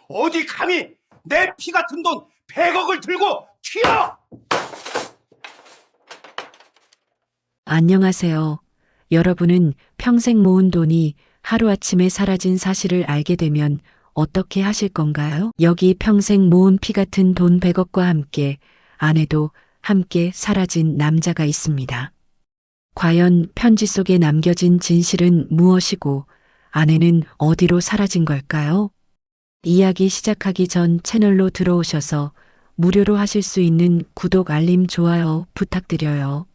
어디 감히 내 피 같은 돈 100억을 들고 튀어! 안녕하세요. 여러분은 평생 모은 돈이 하루아침에 사라진 사실을 알게 되면 어떻게 하실 건가요? 여기 평생 모은 피 같은 돈 100억과 함께 아내도 함께 사라진 남자가 있습니다. 과연 편지 속에 남겨진 진실은 무엇이고 아내는 어디로 사라진 걸까요? 이야기 시작하기 전 채널로 들어오셔서 무료로 하실 수 있는 구독, 알림, 좋아요 부탁드려요.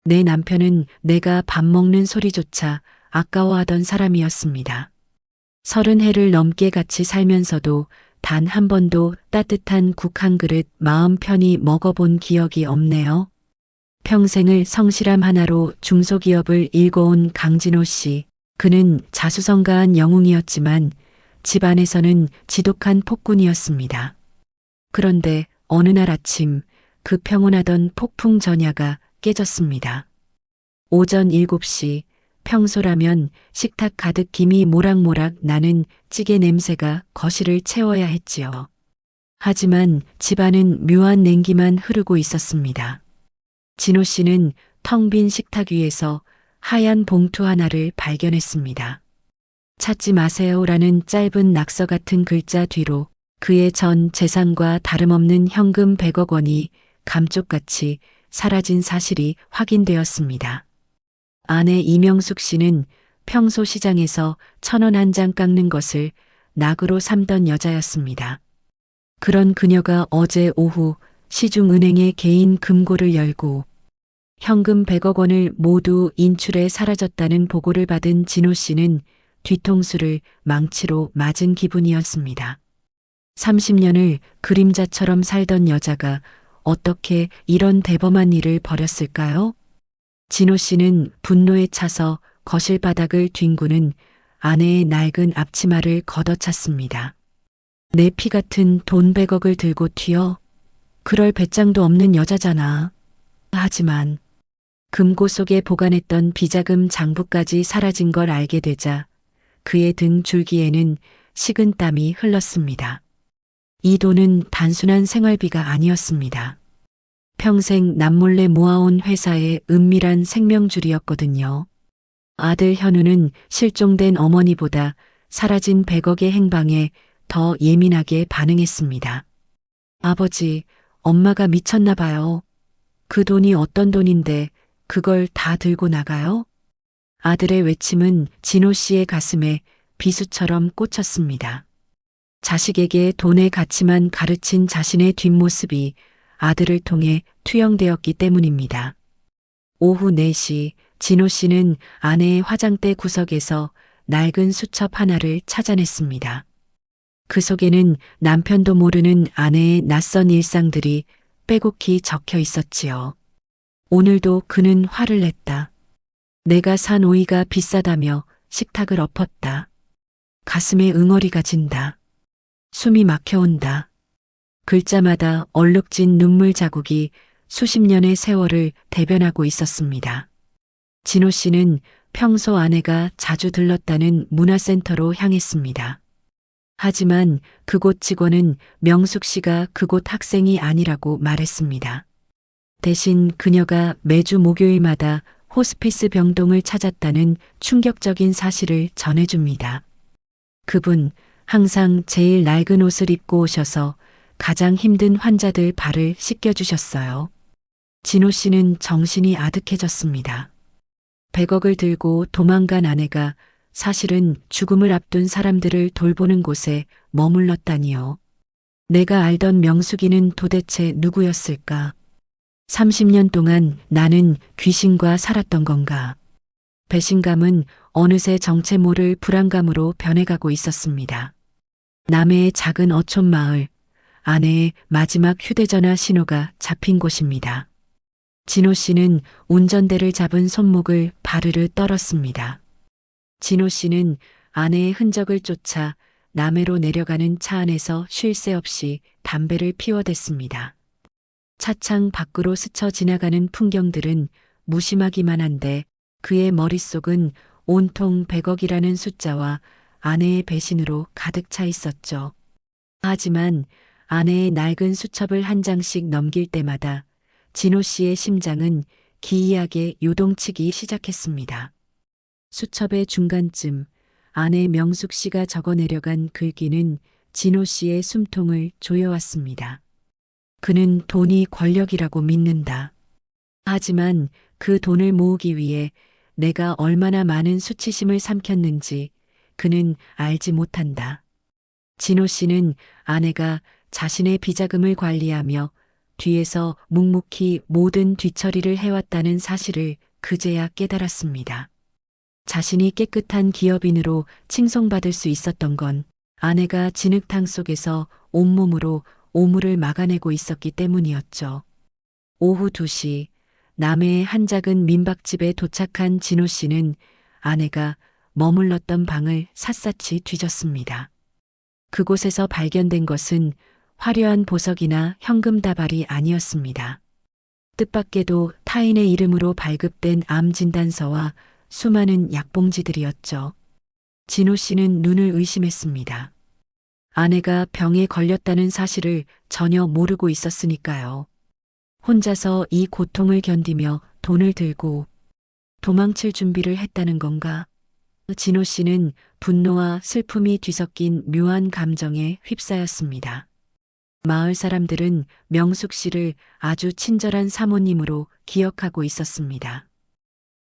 내 남편은 내가 밥 먹는 소리조차 아까워하던 사람이었습니다. 30해를 넘게 같이 살면서도 단 한 번도 따뜻한 국 한 그릇 마음 편히 먹어본 기억이 없네요. 평생을 성실함 하나로 중소기업을 일궈온 강진호 씨. 그는 자수성가한 영웅이었지만 집안에서는 지독한 폭군이었습니다. 그런데 어느 날 아침 그 평온하던 폭풍 전야가 깨졌습니다. 오전 7시 평소라면 식탁 가득 김이 모락모락 나는 찌개 냄새가 거실을 채워야 했지요. 하지만 집안은 묘한 냉기만 흐르고 있었습니다. 진호 씨는 텅 빈 식탁 위에서 하얀 봉투 하나를 발견했습니다. 찾지 마세요라는 짧은 낙서 같은 글자 뒤로 그의 전 재산과 다름없는 현금 100억 원이 감쪽같이 사라진 사실이 확인되었습니다. 아내 이명숙 씨는 평소 시장에서 1,000원 한 장 깎는 것을 낙으로 삼던 여자였습니다. 그런 그녀가 어제 오후 시중은행의 개인 금고를 열고 현금 100억 원을 모두 인출해 사라졌다는 보고를 받은 진호 씨는 뒤통수를 망치로 맞은 기분이었습니다. 30년을 그림자처럼 살던 여자가 어떻게 이런 대범한 일을 벌였을까요? 진호 씨는 분노에 차서 거실 바닥을 뒹구는 아내의 낡은 앞치마를 걷어찼습니다. 내 피 같은 돈 100억을 들고 튀어? 그럴 배짱도 없는 여자잖아. 하지만 금고 속에 보관했던 비자금 장부까지 사라진 걸 알게 되자 그의 등 줄기에는 식은 땀이 흘렀습니다. 이 돈은 단순한 생활비가 아니었습니다. 평생 남몰래 모아온 회사의 은밀한 생명줄이었거든요. 아들 현우는 실종된 어머니보다 사라진 100억의 행방에 더 예민하게 반응했습니다. 아버지, 엄마가 미쳤나 봐요. 그 돈이 어떤 돈인데 그걸 다 들고 나가요? 아들의 외침은 진호 씨의 가슴에 비수처럼 꽂혔습니다. 자식에게 돈의 가치만 가르친 자신의 뒷모습이 아들을 통해 투영되었기 때문입니다. 오후 4시 진호 씨는 아내의 화장대 구석에서 낡은 수첩 하나를 찾아냈습니다. 그 속에는 남편도 모르는 아내의 낯선 일상들이 빼곡히 적혀 있었지요. 오늘도 그는 화를 냈다. 내가 산 오이가 비싸다며 식탁을 엎었다. 가슴에 응어리가 진다. 숨이 막혀온다. 글자마다 얼룩진 눈물 자국이 수십 년의 세월을 대변하고 있었습니다. 진호 씨는 평소 아내가 자주 들렀다는 문화센터로 향했습니다. 하지만 그곳 직원은 명숙 씨가 그곳 학생이 아니라고 말했습니다. 대신 그녀가 매주 목요일마다 호스피스 병동을 찾았다는 충격적인 사실을 전해줍니다. 그분 항상 제일 낡은 옷을 입고 오셔서 가장 힘든 환자들 발을 씻겨주셨어요. 진호 씨는 정신이 아득해졌습니다. 100억을 들고 도망간 아내가 사실은 죽음을 앞둔 사람들을 돌보는 곳에 머물렀다니요. 내가 알던 명숙이는 도대체 누구였을까? 30년 동안 나는 귀신과 살았던 건가? 배신감은 어느새 정체 모를 불안감으로 변해가고 있었습니다. 남해의 작은 어촌 마을, 아내의 마지막 휴대전화 신호가 잡힌 곳입니다. 진호 씨는 운전대를 잡은 손목을 바르르 떨었습니다. 진호 씨는 아내의 흔적을 쫓아 남해로 내려가는 차 안에서 쉴 새 없이 담배를 피워댔습니다. 차창 밖으로 스쳐 지나가는 풍경들은 무심하기만 한데 그의 머릿속은 온통 100억이라는 숫자와 아내의 배신으로 가득 차 있었죠. 하지만 아내의 낡은 수첩을 한 장씩 넘길 때마다 진호 씨의 심장은 기이하게 요동치기 시작했습니다. 수첩의 중간쯤 아내 명숙 씨가 적어 내려간 글귀는 진호 씨의 숨통을 조여왔습니다. 그는 돈이 권력이라고 믿는다. 하지만 그 돈을 모으기 위해 내가 얼마나 많은 수치심을 삼켰는지 그는 알지 못한다. 진호 씨는 아내가 자신의 비자금을 관리하며 뒤에서 묵묵히 모든 뒤처리를 해왔다는 사실을 그제야 깨달았습니다. 자신이 깨끗한 기업인으로 칭송받을 수 있었던 건 아내가 진흙탕 속에서 온몸으로 오물을 막아내고 있었기 때문이었죠. 오후 2시 남해의 한 작은 민박집에 도착한 진호 씨는 아내가 머물렀던 방을 샅샅이 뒤졌습니다. 그곳에서 발견된 것은 화려한 보석이나 현금 다발이 아니었습니다. 뜻밖에도 타인의 이름으로 발급된 암 진단서와 수많은 약봉지들이었죠. 진호 씨는 눈을 의심했습니다. 아내가 병에 걸렸다는 사실을 전혀 모르고 있었으니까요. 혼자서 이 고통을 견디며 돈을 들고 도망칠 준비를 했다는 건가? 진호 씨는 분노와 슬픔이 뒤섞인 묘한 감정에 휩싸였습니다. 마을 사람들은 명숙 씨를 아주 친절한 사모님으로 기억하고 있었습니다.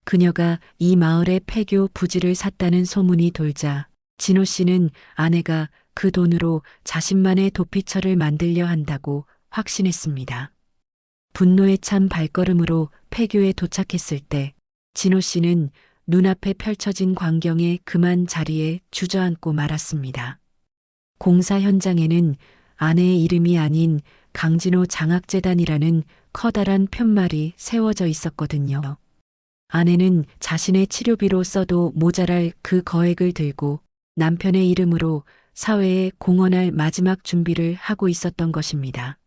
그녀가 이 마을의 폐교 부지를 샀다는 소문이 돌자 진호 씨는 아내가 그 돈으로 자신만의 도피처를 만들려 한다고 확신했습니다. 분노에 찬 발걸음으로 폐교에 도착했을 때 진호 씨는 눈앞에 펼쳐진 광경에 그만 자리에 주저앉고 말았습니다. 공사 현장에는 아내의 이름이 아닌 강진호 장학재단이라는 커다란 편말이 세워져 있었거든요. 아내는 자신의 치료비로 써도 모자랄 그 거액을 들고 남편의 이름으로 사회에 공헌할 마지막 준비를 하고 있었던 것입니다.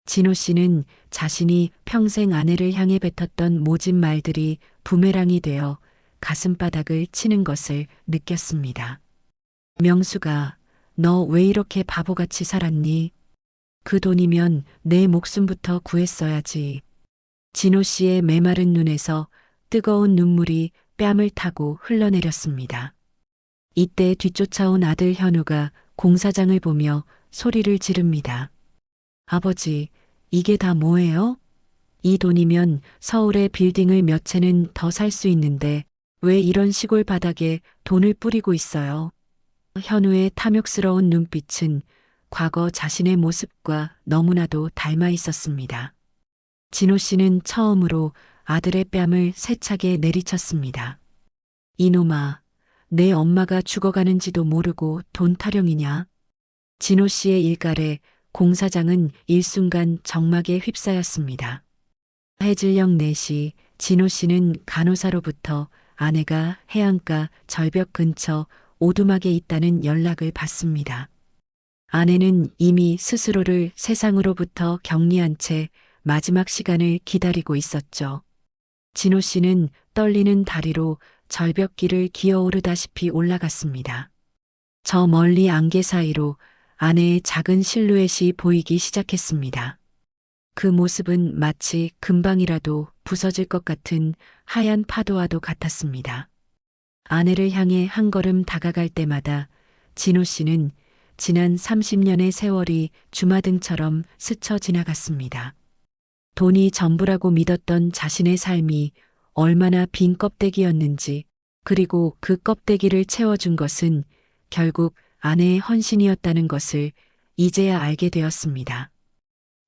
진호 씨는 자신이 평생 아내를 향해 뱉었던 모진 말들이 부메랑이 되어 가슴바닥을 치는 것을 느꼈습니다. 명수가, 너 왜 이렇게 바보같이 살았니? 그 돈이면 내 목숨부터 구했어야지. 진호 씨의 메마른 눈에서 뜨거운 눈물이 뺨을 타고 흘러내렸습니다. 이때 뒤쫓아온 아들 현우가 공사장을 보며 소리를 지릅니다. 아버지, 이게 다 뭐예요? 이 돈이면 서울의 빌딩을 몇 채는 더 살 수 있는데 왜 이런 시골 바닥에 돈을 뿌리고 있어요? 현우의 탐욕스러운 눈빛은 과거 자신의 모습과 너무나도 닮아 있었습니다. 진호 씨는 처음으로 아들의 뺨을 세차게 내리쳤습니다. 이놈아, 내 엄마가 죽어가는지도 모르고 돈 타령이냐? 진호 씨의 일갈에 공사장은 일순간 정막에 휩싸였습니다. 해질녘 4시 진호 씨는 간호사로부터 아내가 해안가 절벽 근처 오두막에 있다는 연락을 받습니다. 아내는 이미 스스로를 세상으로부터 격리한 채 마지막 시간을 기다리고 있었죠. 진호 씨는 떨리는 다리로 절벽길을 기어오르다시피 올라갔습니다. 저 멀리 안개 사이로 아내의 작은 실루엣이 보이기 시작했습니다. 그 모습은 마치 금방이라도 부서질 것 같은 하얀 파도와도 같았습니다. 아내를 향해 한 걸음 다가갈 때마다 진호 씨는 지난 30년의 세월이 주마등처럼 스쳐 지나갔습니다. 돈이 전부라고 믿었던 자신의 삶이 얼마나 빈 껍데기였는지, 그리고 그 껍데기를 채워준 것은 결국 아내의 헌신이었다는 것을 이제야 알게 되었습니다.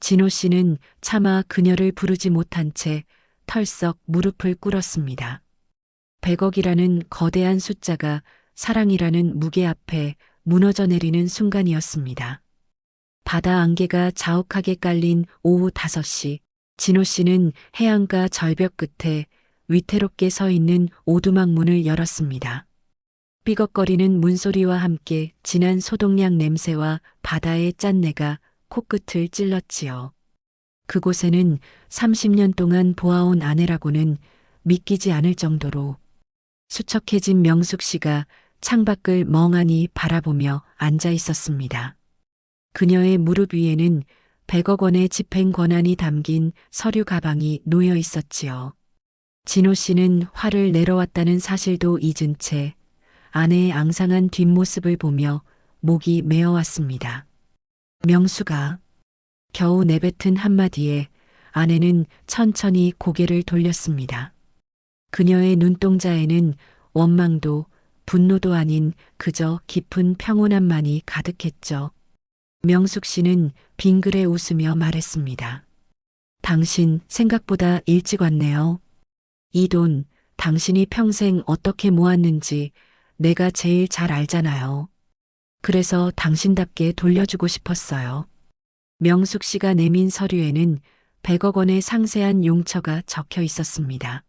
진호 씨는 차마 그녀를 부르지 못한 채 털썩 무릎을 꿇었습니다. 100억이라는 거대한 숫자가 사랑이라는 무게 앞에 무너져 내리는 순간이었습니다. 바다 안개가 자욱하게 깔린 오후 5시, 진호 씨는 해안가 절벽 끝에 위태롭게 서 있는 오두막 문을 열었습니다. 삐걱거리는 문소리와 함께 진한 소독약 냄새와 바다의 짠내가 코끝을 찔렀지요. 그곳에는 30년 동안 보아온 아내라고는 믿기지 않을 정도로 수척해진 명숙 씨가 창밖을 멍하니 바라보며 앉아 있었습니다. 그녀의 무릎 위에는 100억 원의 집행 권한이 담긴 서류 가방이 놓여 있었지요. 진호 씨는 화를 내러왔다는 사실도 잊은 채 아내의 앙상한 뒷모습을 보며 목이 메어왔습니다. 명수가 겨우 내뱉은 한마디에 아내는 천천히 고개를 돌렸습니다. 그녀의 눈동자에는 원망도 분노도 아닌 그저 깊은 평온함만이 가득했죠. 명숙 씨는 빙그레 웃으며 말했습니다. 당신 생각보다 일찍 왔네요. 이 돈 당신이 평생 어떻게 모았는지 내가 제일 잘 알잖아요. 그래서 당신답게 돌려주고 싶었어요. 명숙 씨가 내민 서류에는 100억 원의 상세한 용처가 적혀 있었습니다.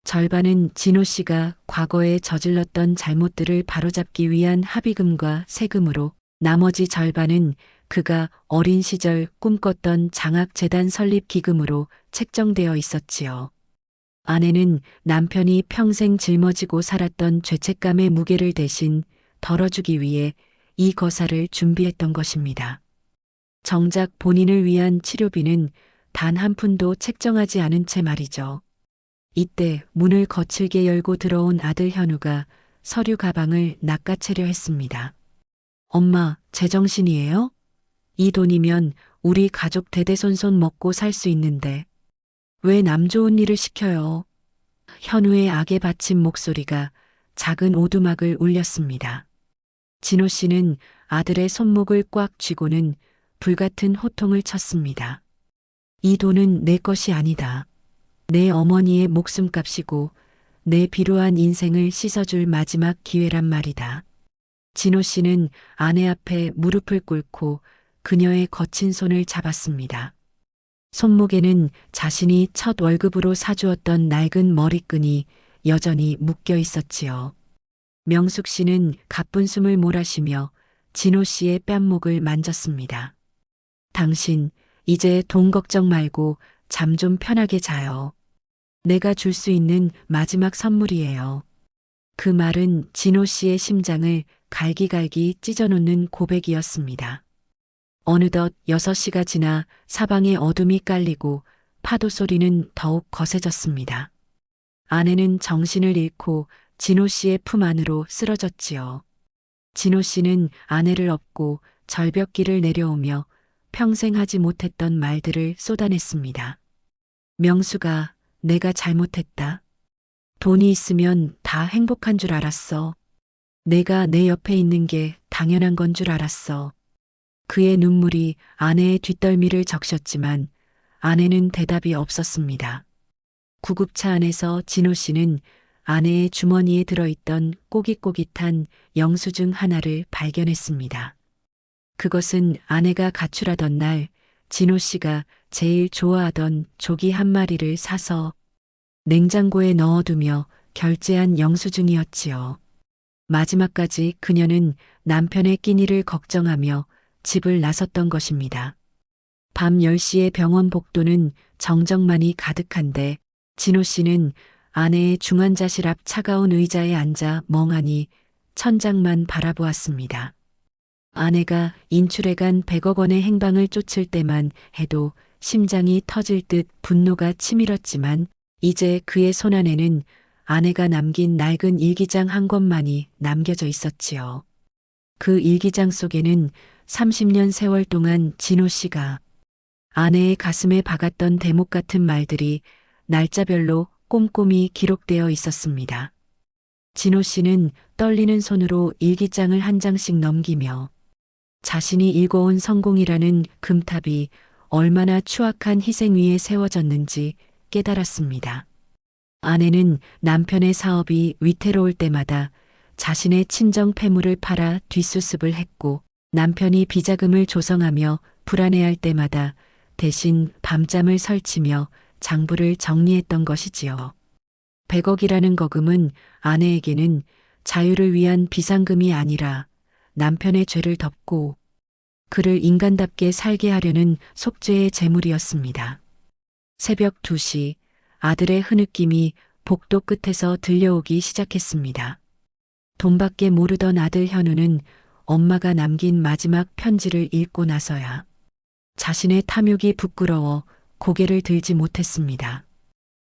절반은 진호 씨가 과거에 저질렀던 잘못들을 바로잡기 위한 합의금과 세금으로, 나머지 절반은 그가 어린 시절 꿈꿨던 장학재단 설립 기금으로 책정되어 있었지요. 아내는 남편이 평생 짊어지고 살았던 죄책감의 무게를 대신 덜어주기 위해 이 거사를 준비했던 것입니다. 정작 본인을 위한 치료비는 단 한 푼도 책정하지 않은 채 말이죠. 이때 문을 거칠게 열고 들어온 아들 현우가 서류 가방을 낚아채려 했습니다. 엄마, 제정신이에요? 이 돈이면 우리 가족 대대손손 먹고 살 수 있는데 왜 남 좋은 일을 시켜요? 현우의 악에 받친 목소리가 작은 오두막을 울렸습니다. 진호 씨는 아들의 손목을 꽉 쥐고는 불같은 호통을 쳤습니다. 이 돈은 내 것이 아니다. 내 어머니의 목숨값이고 내 비루한 인생을 씻어줄 마지막 기회란 말이다. 진호 씨는 아내 앞에 무릎을 꿇고 그녀의 거친 손을 잡았습니다. 손목에는 자신이 첫 월급으로 사주었던 낡은 머리끈이 여전히 묶여 있었지요. 명숙 씨는 가쁜 숨을 몰아쉬며 진호 씨의 뺨목을 만졌습니다. 당신, 이제 돈 걱정 말고 잠 좀 편하게 자요. 내가 줄 수 있는 마지막 선물이에요. 그 말은 진호 씨의 심장을 갈기갈기 찢어놓는 고백이었습니다. 어느덧 6시가 지나 사방에 어둠이 깔리고 파도 소리는 더욱 거세졌습니다. 아내는 정신을 잃고 진호 씨의 품 안으로 쓰러졌지요. 진호 씨는 아내를 업고 절벽길을 내려오며 평생 하지 못했던 말들을 쏟아냈습니다. 명수가, 내가 잘못했다. 돈이 있으면 다 행복한 줄 알았어. 내가 내 옆에 있는 게 당연한 건 줄 알았어. 그의 눈물이 아내의 뒷덜미를 적셨지만 아내는 대답이 없었습니다. 구급차 안에서 진호 씨는 아내의 주머니에 들어있던 꼬깃꼬깃한 영수증 하나를 발견했습니다. 그것은 아내가 가출하던 날 진호 씨가 제일 좋아하던 조기 한 마리를 사서 냉장고에 넣어두며 결제한 영수증이었지요. 마지막까지 그녀는 남편의 끼니를 걱정하며 집을 나섰던 것입니다. 밤 10시의 병원 복도는 정적만이 가득한데 진호 씨는 아내의 중환자실 앞 차가운 의자에 앉아 멍하니 천장만 바라보았습니다. 아내가 인출해간 100억 원의 행방을 쫓을 때만 해도 심장이 터질 듯 분노가 치밀었지만 이제 그의 손안에는 아내가 남긴 낡은 일기장 한 권만이 남겨져 있었지요. 그 일기장 속에는 30년 세월 동안 진호 씨가 아내의 가슴에 박았던 대목 같은 말들이 날짜별로 꼼꼼히 기록되어 있었습니다. 진호 씨는 떨리는 손으로 일기장을 한 장씩 넘기며 자신이 일궈온 성공이라는 금탑이 얼마나 추악한 희생 위에 세워졌는지 깨달았습니다. 아내는 남편의 사업이 위태로울 때마다 자신의 친정 폐물을 팔아 뒷수습을 했고 남편이 비자금을 조성하며 불안해할 때마다 대신 밤잠을 설치며 장부를 정리했던 것이지요. 100억이라는 거금은 아내에게는 자유를 위한 비상금이 아니라 남편의 죄를 덮고 그를 인간답게 살게 하려는 속죄의 제물이었습니다. 새벽 2시 아들의 흐느낌이 복도 끝에서 들려오기 시작했습니다. 돈밖에 모르던 아들 현우는 엄마가 남긴 마지막 편지를 읽고 나서야 자신의 탐욕이 부끄러워 고개를 들지 못했습니다.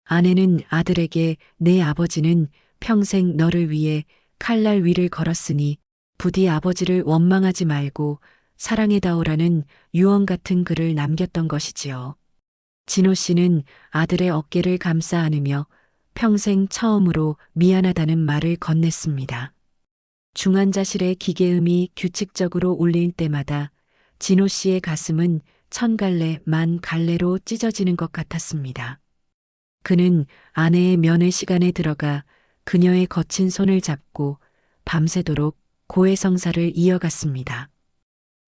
아내는 아들에게 내 아버지는 평생 너를 위해 칼날 위를 걸었으니 부디 아버지를 원망하지 말고 사랑해다오라는 유언 같은 글을 남겼던 것이지요. 진호 씨는 아들의 어깨를 감싸 안으며 평생 처음으로 미안하다는 말을 건넸습니다. 중환자실의 기계음이 규칙적으로 울릴 때마다 진호 씨의 가슴은 1000갈래 만 갈래로 찢어지는 것 같았습니다. 그는 아내의 면회 시간에 들어가 그녀의 거친 손을 잡고 밤새도록 고해성사를 이어갔습니다.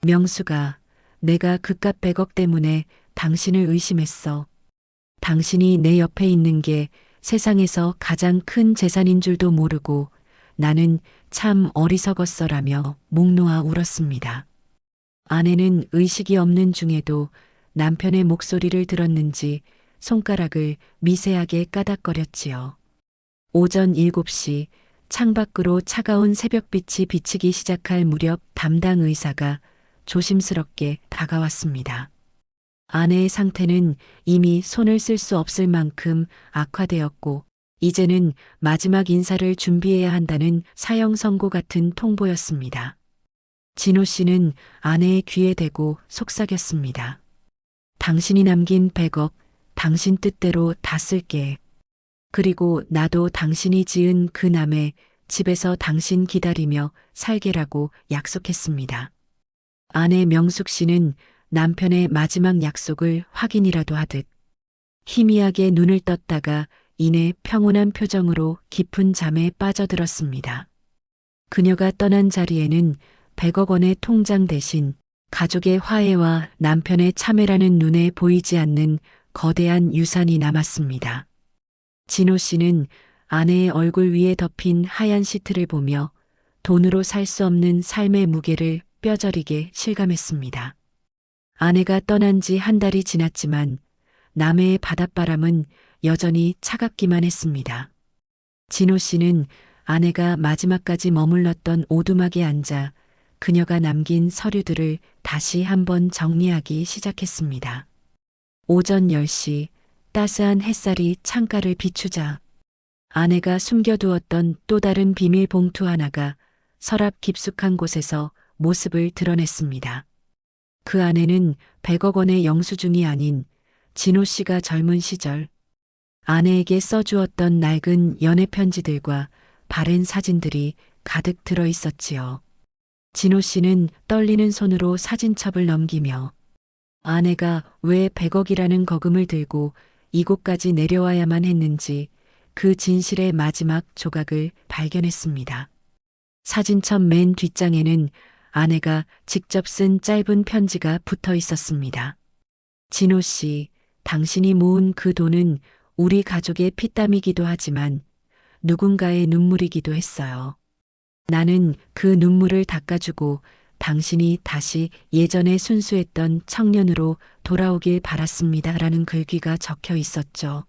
명수가 내가 그깟 100억 때문에 당신을 의심했어. 당신이 내 옆에 있는 게 세상에서 가장 큰 재산인 줄도 모르고 나는 참 어리석었어라며 목 놓아 울었습니다. 아내는 의식이 없는 중에도 남편의 목소리를 들었는지 손가락을 미세하게 까닥거렸지요. 오전 7시 창밖으로 차가운 새벽빛이 비치기 시작할 무렵 담당 의사가 조심스럽게 다가왔습니다. 아내의 상태는 이미 손을 쓸 수 없을 만큼 악화되었고 이제는 마지막 인사를 준비해야 한다는 사형 선고 같은 통보였습니다. 진호 씨는 아내의 귀에 대고 속삭였습니다. 당신이 남긴 100억 당신 뜻대로 다 쓸게. 그리고 나도 당신이 지은 그 남의 집에서 당신 기다리며 살게라고 약속했습니다. 아내 명숙 씨는 남편의 마지막 약속을 확인이라도 하듯 희미하게 눈을 떴다가 이내 평온한 표정으로 깊은 잠에 빠져들었습니다. 그녀가 떠난 자리에는 100억 원의 통장 대신 가족의 화해와 남편의 참회라는 눈에 보이지 않는 거대한 유산이 남았습니다. 진호 씨는 아내의 얼굴 위에 덮인 하얀 시트를 보며 돈으로 살 수 없는 삶의 무게를 뼈저리게 실감했습니다. 아내가 떠난 지 한 달이 지났지만 남해의 바닷바람은 여전히 차갑기만 했습니다. 진호 씨는 아내가 마지막까지 머물렀던 오두막에 앉아 그녀가 남긴 서류들을 다시 한번 정리하기 시작했습니다. 오전 10시 따스한 햇살이 창가를 비추자 아내가 숨겨두었던 또 다른 비밀 봉투 하나가 서랍 깊숙한 곳에서 모습을 드러냈습니다. 그 안에는 100억 원의 영수증이 아닌 진호 씨가 젊은 시절 아내에게 써주었던 낡은 연애 편지들과 바랜 사진들이 가득 들어 있었지요. 진호 씨는 떨리는 손으로 사진첩을 넘기며 아내가 왜 100억이라는 거금을 들고 이곳까지 내려와야만 했는지 그 진실의 마지막 조각을 발견했습니다. 사진첩 맨 뒷장에는 아내가 직접 쓴 짧은 편지가 붙어 있었습니다. 진호 씨, 당신이 모은 그 돈은 우리 가족의 피땀이기도 하지만 누군가의 눈물이기도 했어요. 나는 그 눈물을 닦아주고 당신이 다시 예전에 순수했던 청년으로 돌아오길 바랐습니다라는 글귀가 적혀 있었죠.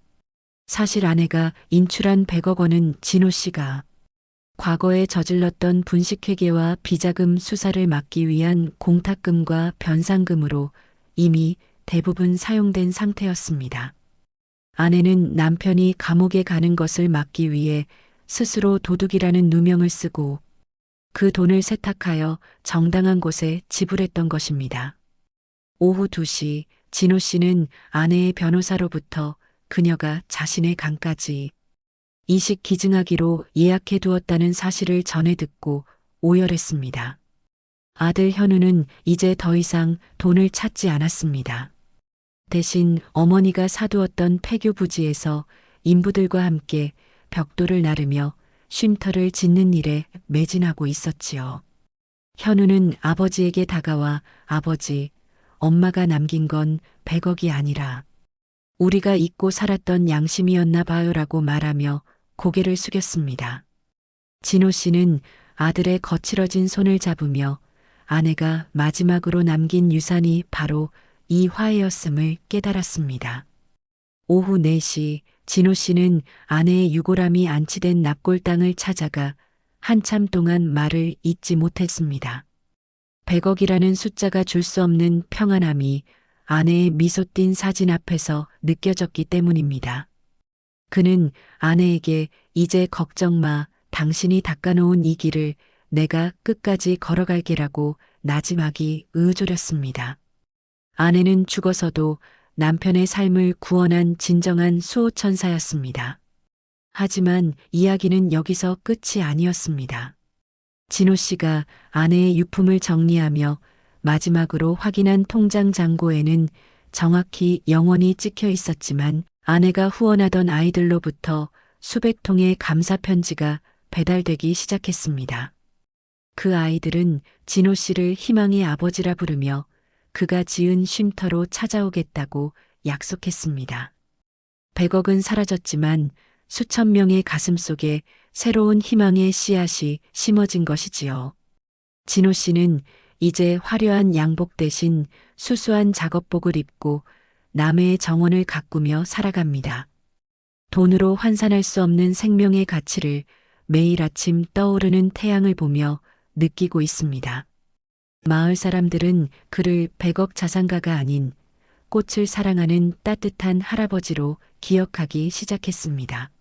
사실 아내가 인출한 100억 원은 진호 씨가 과거에 저질렀던 분식회계와 비자금 수사를 막기 위한 공탁금과 변상금으로 이미 대부분 사용된 상태였습니다. 아내는 남편이 감옥에 가는 것을 막기 위해 스스로 도둑이라는 누명을 쓰고 그 돈을 세탁하여 정당한 곳에 지불했던 것입니다. 오후 2시 진호 씨는 아내의 변호사로부터 그녀가 자신의 간까지 이식 기증하기로 예약해 두었다는 사실을 전해 듣고 오열했습니다. 아들 현우는 이제 더 이상 돈을 찾지 않았습니다. 대신 어머니가 사두었던 폐교 부지에서 인부들과 함께 벽돌을 나르며 쉼터를 짓는 일에 매진하고 있었지요. 현우는 아버지에게 다가와 아버지, 엄마가 남긴 건 100억이 아니라 우리가 잊고 살았던 양심이었나 봐요라고 말하며 고개를 숙였습니다. 진호 씨는 아들의 거칠어진 손을 잡으며 아내가 마지막으로 남긴 유산이 바로 이 화해였음을 깨달았습니다. 오후 4시 진호 씨는 아내의 유골함이 안치된 납골당을 찾아가 한참 동안 말을 잇지 못했습니다. 100억이라는 숫자가 줄 수 없는 평안함이 아내의 미소 띈 사진 앞에서 느껴졌기 때문입니다. 그는 아내에게 이제 걱정 마, 당신이 닦아놓은 이 길을 내가 끝까지 걸어갈게라고 나지막이 의조렸습니다. 아내는 죽어서도 남편의 삶을 구원한 진정한 수호천사였습니다. 하지만 이야기는 여기서 끝이 아니었습니다. 진호 씨가 아내의 유품을 정리하며 마지막으로 확인한 통장 잔고에는 정확히 영원히 찍혀 있었지만 아내가 후원하던 아이들로부터 수백 통의 감사 편지가 배달되기 시작했습니다. 그 아이들은 진호 씨를 희망의 아버지라 부르며 그가 지은 쉼터로 찾아오겠다고 약속했습니다. 100억은 사라졌지만 수천 명의 가슴 속에 새로운 희망의 씨앗이 심어진 것이지요. 진호 씨는 이제 화려한 양복 대신 수수한 작업복을 입고 남해의 정원을 가꾸며 살아갑니다. 돈으로 환산할 수 없는 생명의 가치를 매일 아침 떠오르는 태양을 보며 느끼고 있습니다. 마을 사람들은 그를 100억 자산가가 아닌 꽃을 사랑하는 따뜻한 할아버지로 기억하기 시작했습니다.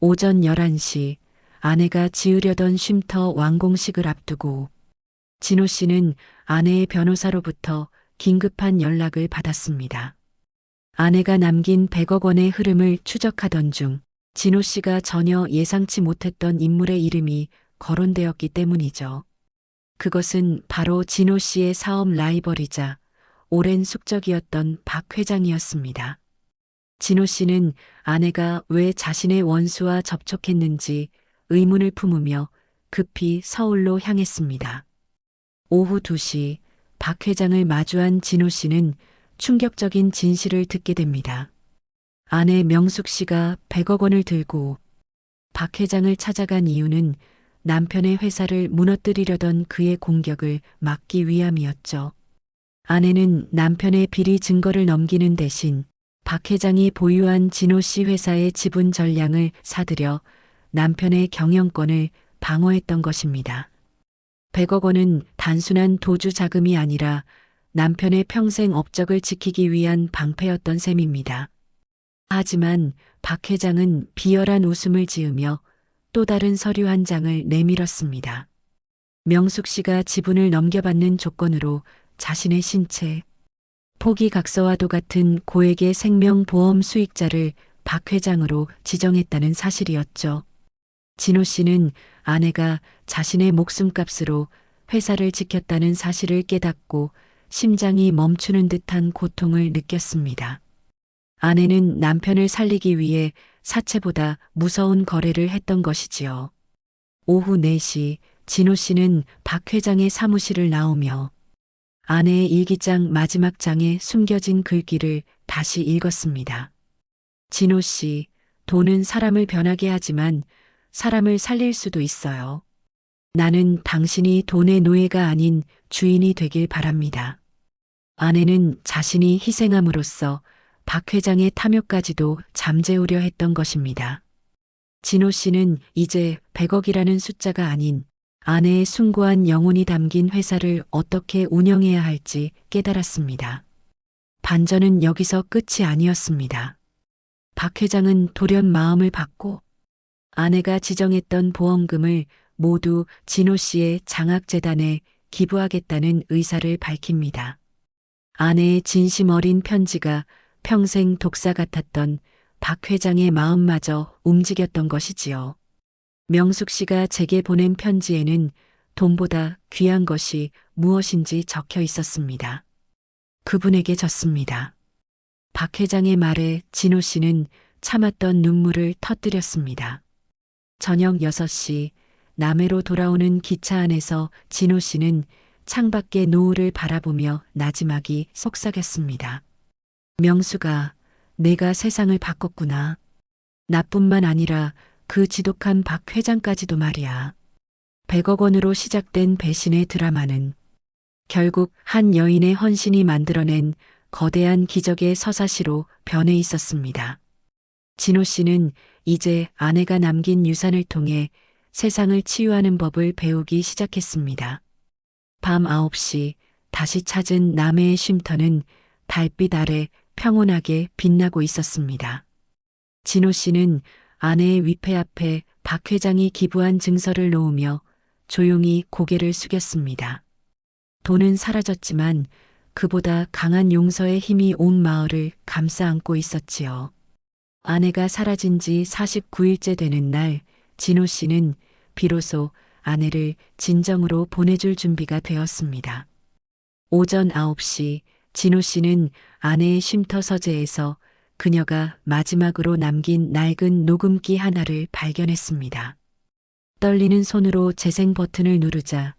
오전 11시 아내가 지으려던 쉼터 완공식을 앞두고 진호 씨는 아내의 변호사로부터 긴급한 연락을 받았습니다. 아내가 남긴 100억 원의 흐름을 추적하던 중 진호 씨가 전혀 예상치 못했던 인물의 이름이 거론되었기 때문이죠. 그것은 바로 진호 씨의 사업 라이벌이자 오랜 숙적이었던 박 회장이었습니다. 진호 씨는 아내가 왜 자신의 원수와 접촉했는지 의문을 품으며 급히 서울로 향했습니다. 오후 2시 박 회장을 마주한 진호 씨는 충격적인 진실을 듣게 됩니다. 아내 명숙 씨가 100억 원을 들고 박 회장을 찾아간 이유는 남편의 회사를 무너뜨리려던 그의 공격을 막기 위함이었죠. 아내는 남편의 비리 증거를 넘기는 대신 박 회장이 보유한 진호 씨 회사의 지분 전량을 사들여 남편의 경영권을 방어했던 것입니다. 100억 원은 단순한 도주 자금이 아니라 남편의 평생 업적을 지키기 위한 방패였던 셈입니다. 하지만 박 회장은 비열한 웃음을 지으며 또 다른 서류 한 장을 내밀었습니다. 명숙 씨가 지분을 넘겨받는 조건으로 자신의 신체, 포기각서와도 같은 고액의 생명보험 수익자를 박 회장으로 지정했다는 사실이었죠. 진호 씨는 아내가 자신의 목숨값으로 회사를 지켰다는 사실을 깨닫고 심장이 멈추는 듯한 고통을 느꼈습니다. 아내는 남편을 살리기 위해 사채보다 무서운 거래를 했던 것이지요. 오후 4시 진호 씨는 박 회장의 사무실을 나오며 아내의 일기장 마지막 장에 숨겨진 글귀를 다시 읽었습니다. 진호 씨, 돈은 사람을 변하게 하지만 사람을 살릴 수도 있어요. 나는 당신이 돈의 노예가 아닌 주인이 되길 바랍니다. 아내는 자신이 희생함으로써 박 회장의 탐욕까지도 잠재우려 했던 것입니다. 진호 씨는 이제 100억이라는 숫자가 아닌 아내의 숭고한 영혼이 담긴 회사를 어떻게 운영해야 할지 깨달았습니다. 반전은 여기서 끝이 아니었습니다. 박 회장은 돌연 마음을 받고 아내가 지정했던 보험금을 모두 진호 씨의 장학재단에 기부하겠다는 의사를 밝힙니다. 아내의 진심 어린 편지가 평생 독사 같았던 박 회장의 마음마저 움직였던 것이지요. 명숙 씨가 제게 보낸 편지에는 돈보다 귀한 것이 무엇인지 적혀 있었습니다. 그분에게 졌습니다. 박 회장의 말에 진호 씨는 참았던 눈물을 터뜨렸습니다. 저녁 6시 남해로 돌아오는 기차 안에서 진호 씨는 창밖의 노을을 바라보며 나지막이 속삭였습니다. 명수가 내가 세상을 바꿨구나. 나뿐만 아니라 그 지독한 박 회장까지도 말이야. 100억 원으로 시작된 배신의 드라마는 결국 한 여인의 헌신이 만들어낸 거대한 기적의 서사시로 변해 있었습니다. 진호 씨는 이제 아내가 남긴 유산을 통해 세상을 치유하는 법을 배우기 시작했습니다. 밤 9시 다시 찾은 남해의 쉼터는 달빛 아래 평온하게 빛나고 있었습니다. 진호 씨는 아내의 위패 앞에 박 회장이 기부한 증서를 놓으며 조용히 고개를 숙였습니다. 돈은 사라졌지만 그보다 강한 용서의 힘이 온 마을을 감싸 안고 있었지요. 아내가 사라진 지 49일째 되는 날, 진호 씨는 비로소 아내를 진정으로 보내줄 준비가 되었습니다. 오전 9시 진호 씨는 아내의 쉼터 서재에서 그녀가 마지막으로 남긴 낡은 녹음기 하나를 발견했습니다. 떨리는 손으로 재생 버튼을 누르자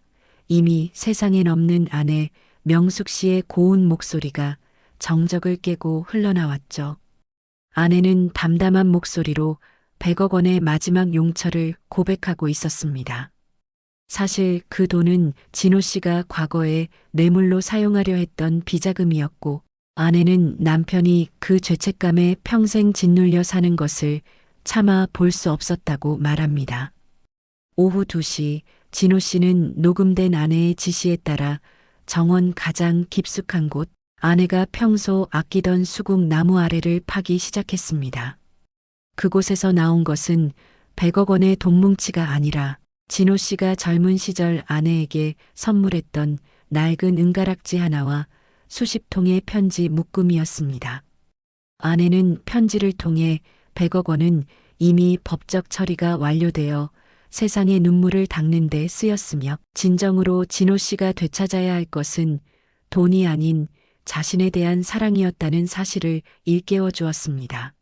이미 세상엔 없는 아내 명숙 씨의 고운 목소리가 정적을 깨고 흘러나왔죠. 아내는 담담한 목소리로 100억 원의 마지막 용처를 고백하고 있었습니다. 사실 그 돈은 진호 씨가 과거에 뇌물로 사용하려 했던 비자금이었고 아내는 남편이 그 죄책감에 평생 짓눌려 사는 것을 차마 볼 수 없었다고 말합니다. 오후 2시 진호 씨는 녹음된 아내의 지시에 따라 정원 가장 깊숙한 곳 아내가 평소 아끼던 수국 나무 아래를 파기 시작했습니다. 그곳에서 나온 것은 100억 원의 돈뭉치가 아니라 진호 씨가 젊은 시절 아내에게 선물했던 낡은 은가락지 하나와 수십 통의 편지 묶음이었습니다. 아내는 편지를 통해 100억 원은 이미 법적 처리가 완료되어 세상의 눈물을 닦는 데 쓰였으며 진정으로 진호 씨가 되찾아야 할 것은 돈이 아닌 자신에 대한 사랑이었다는 사실을 일깨워 주었습니다.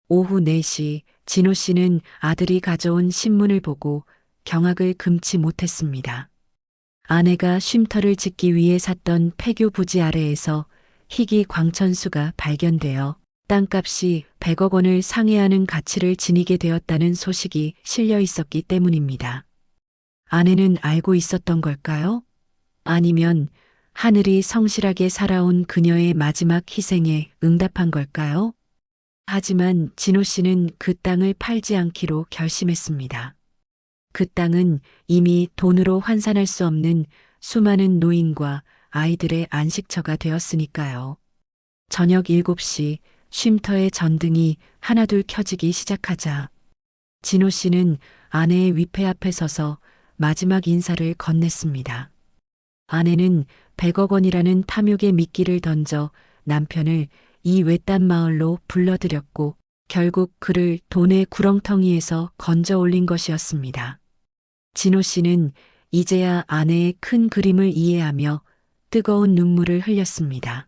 오후 4시 진호 씨는 아들이 가져온 신문을 보고 경악을 금치 못했습니다. 아내가 쉼터를 짓기 위해 샀던 폐교 부지 아래에서 희귀 광천수가 발견되어 땅값이 100억 원을 상회하는 가치를 지니게 되었다는 소식이 실려 있었기 때문입니다. 아내는 알고 있었던 걸까요? 아니면 하늘이 성실하게 살아온 그녀의 마지막 희생에 응답한 걸까요? 하지만 진호 씨는 그 땅을 팔지 않기로 결심했습니다. 그 땅은 이미 돈으로 환산할 수 없는 수많은 노인과 아이들의 안식처가 되었으니까요. 저녁 7시 쉼터의 전등이 하나둘 켜지기 시작하자 진호 씨는 아내의 위패 앞에 서서 마지막 인사를 건넸습니다. 아내는 100억 원이라는 탐욕의 미끼를 던져 남편을 이 외딴 마을로 불러들였고 결국 그를 돈의 구렁텅이에서 건져 올린 것이었습니다. 진호 씨는 이제야 아내의 큰 그림을 이해하며 뜨거운 눈물을 흘렸습니다.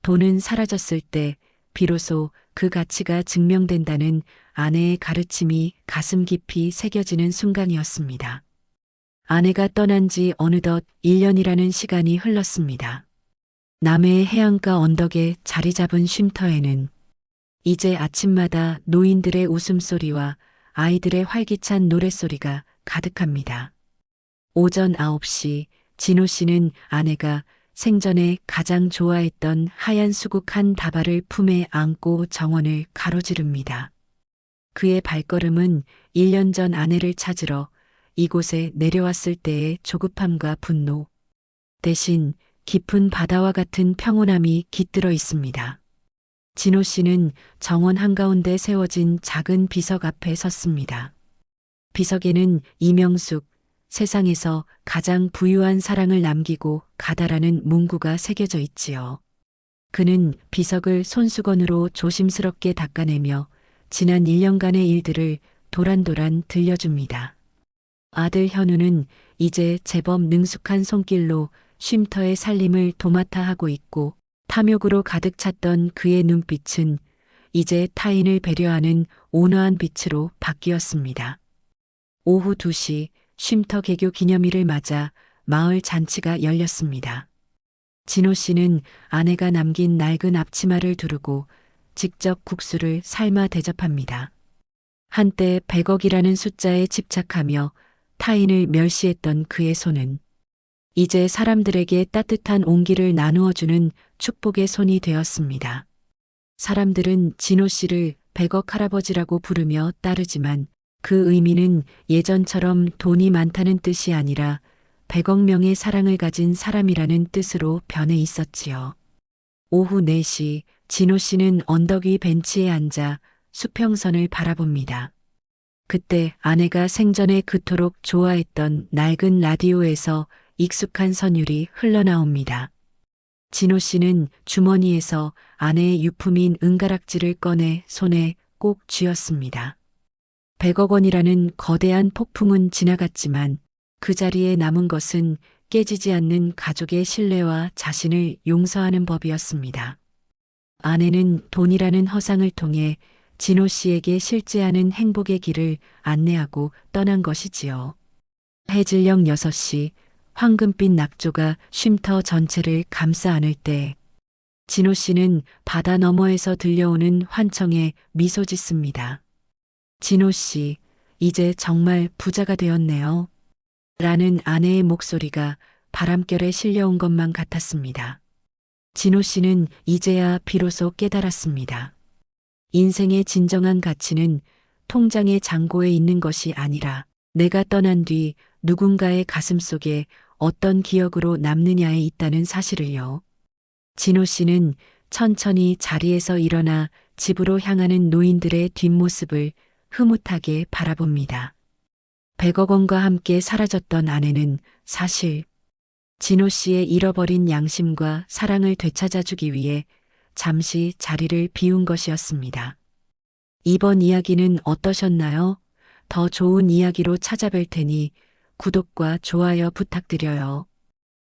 돈은 사라졌을 때 비로소 그 가치가 증명된다는 아내의 가르침이 가슴 깊이 새겨지는 순간이었습니다. 아내가 떠난 지 어느덧 1년이라는 시간이 흘렀습니다. 남해의 해안가 언덕에 자리 잡은 쉼터에는 이제 아침마다 노인들의 웃음소리와 아이들의 활기찬 노랫소리가 가득합니다. 오전 9시 진호 씨는 아내가 생전에 가장 좋아했던 하얀 수국 한 다발을 품에 안고 정원을 가로지릅니다. 그의 발걸음은 1년 전 아내를 찾으러 이곳에 내려왔을 때의 조급함과 분노 대신 깊은 바다와 같은 평온함이 깃들어 있습니다. 진호 씨는 정원 한가운데 세워진 작은 비석 앞에 섰습니다. 비석에는 이명숙, 세상에서 가장 부유한 사랑을 남기고 가다라는 문구가 새겨져 있지요. 그는 비석을 손수건으로 조심스럽게 닦아내며 지난 1년간의 일들을 도란도란 들려줍니다. 아들 현우는 이제 제법 능숙한 손길로 쉼터의 살림을 도맡아 하고 있고 탐욕으로 가득 찼던 그의 눈빛은 이제 타인을 배려하는 온화한 빛으로 바뀌었습니다. 오후 2시 쉼터 개교 기념일을 맞아 마을 잔치가 열렸습니다. 진호 씨는 아내가 남긴 낡은 앞치마를 두르고 직접 국수를 삶아 대접합니다. 한때 100억이라는 숫자에 집착하며 타인을 멸시했던 그의 손은 이제 사람들에게 따뜻한 온기를 나누어주는 축복의 손이 되었습니다. 사람들은 진호 씨를 100억 할아버지라고 부르며 따르지만 그 의미는 예전처럼 돈이 많다는 뜻이 아니라 100억 명의 사랑을 가진 사람이라는 뜻으로 변해 있었지요. 오후 4시 진호 씨는 언덕 위 벤치에 앉아 수평선을 바라봅니다. 그때 아내가 생전에 그토록 좋아했던 낡은 라디오에서 익숙한 선율이 흘러나옵니다. 진호 씨는 주머니에서 아내의 유품인 은가락지를 꺼내 손에 꼭 쥐었습니다. 100억 원이라는 거대한 폭풍은 지나갔지만 그 자리에 남은 것은 깨지지 않는 가족의 신뢰와 자신을 용서하는 법이었습니다. 아내는 돈이라는 허상을 통해 진호 씨에게 실제하는 행복의 길을 안내하고 떠난 것이지요. 해질녘 6시 황금빛 낙조가 쉼터 전체를 감싸 안을 때 진호 씨는 바다 너머에서 들려오는 환청에 미소 짓습니다. 진호 씨, 이제 정말 부자가 되었네요. 라는 아내의 목소리가 바람결에 실려온 것만 같았습니다. 진호 씨는 이제야 비로소 깨달았습니다. 인생의 진정한 가치는 통장의 잔고에 있는 것이 아니라 내가 떠난 뒤 누군가의 가슴 속에 어떤 기억으로 남느냐에 있다는 사실을요. 진호 씨는 천천히 자리에서 일어나 집으로 향하는 노인들의 뒷모습을 흐뭇하게 바라봅니다. 100억 원과 함께 사라졌던 아내는 사실 진호 씨의 잃어버린 양심과 사랑을 되찾아주기 위해 잠시 자리를 비운 것이었습니다. 이번 이야기는 어떠셨나요? 더 좋은 이야기로 찾아뵐 테니 구독과 좋아요 부탁드려요.